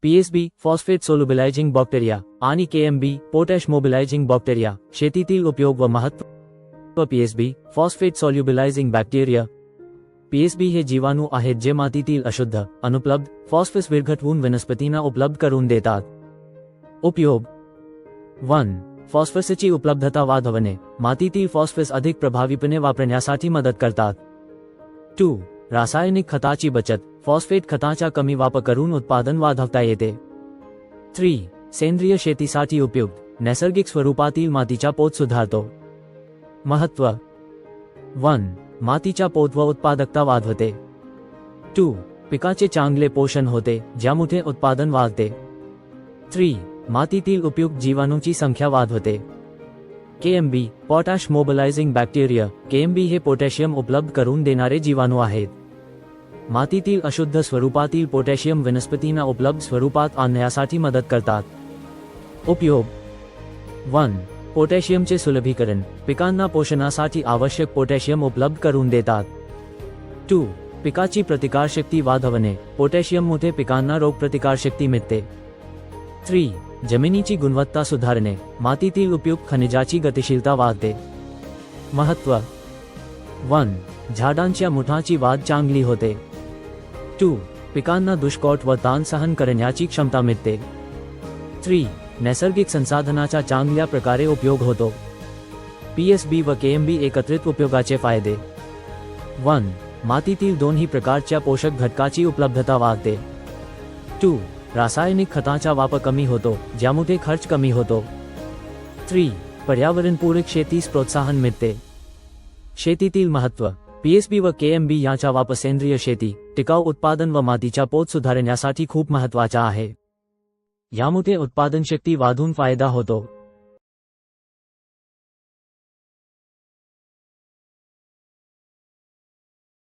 PSB phosphate solubilizing bacteria आणि KMB potash mobilizing bacteria शेतीतील उपयोग व महत्त्व. PSB phosphate solubilizing bacteria. PSB हे जीवाणू आहेत जे मातीतील अशुद्ध अनुपलब्ध फॉस्फरस विरघळवून वनस्पतींना उपलब्ध करून देतात. उपयोग. 1. फॉस्फरसची उपलब्धता वाढवणे, मातीतील फॉस्फरस अधिक प्रभावीपणे वापरण्यासाठी मदत करतात. 2. रासायनिक खताची बचत, फॉस्फेट खताचा कमी वापर करून उत्पादन वाढवता येते. 3. सेंद्रिय शेतीसाठी उपयुक्त, नैसर्गिक स्वरूपातील मातीचा पोत सुधारतो. महत्त्व. 1. मातीचा पोत व उत्पादकता वाढवते. 2. पिकाचे चांगले पोषण होते, ज्यामुळे उत्पादन वाढते. 3. मातीतील उपयुक्त जीवाणूंची संख्या वाढवते. KMB potash mobilizing bacteria. KMB हे पोटॅशियम उपलब्ध करून देणारे जीवाणू आहेत. मातीतील अशुद्ध स्वरूपातील पोटॅशियम वनस्पतींना उपलब्ध स्वरूपात आणण्यासाठी मदत करतात. उपयोग. 1. पोटॅशियमचे सुलभीकरण, पिकांना पोषणासाठी आवश्यक पोटॅशियम उपलब्ध करून देतात. 2. पिकाची प्रतिकारशक्ती वाढवणे, पोटॅशियममुळे पिकांना रोगप्रतिकारशक्ती मिळते. 3. जमिनीची गुणवत्ता सुधारणे, मातीतील उपयुक्त खनिजाची गतिशीलता वाढते. महत्त्व. 1. झाडांच्या मुठाची वाढ चांगली होते. 2. पिकांना दुष्काळ व ताण सहन करण्याची क्षमता मिळते. 3. नैसर्गिक संसाधनाचा चांगल्या प्रकारे उपयोग होतो. पीएसबी व केएमबी एकत्रित उपयोगाचे फायदे. 1. मातीतील दोन्ही प्रकारच्या पोषक घटकाची उपलब्धता वाढते. 2. रासायनिक खताचा वापर कमी होतो, ज्यामुळे खर्च कमी होतो. 3. पर्यावरणपूरक शेतीस प्रोत्साहन मिळते. शेतीतील महत्त्व. पीएसबी व केएमबी यांचा वापर सेंद्रिय शेती, टिकाऊ उत्पादन व मातीचा पोत सुधारण्यासाठी खूप महत्त्वाचा आहे. यामुळे उत्पादन शक्ती वाढून फायदा होतो.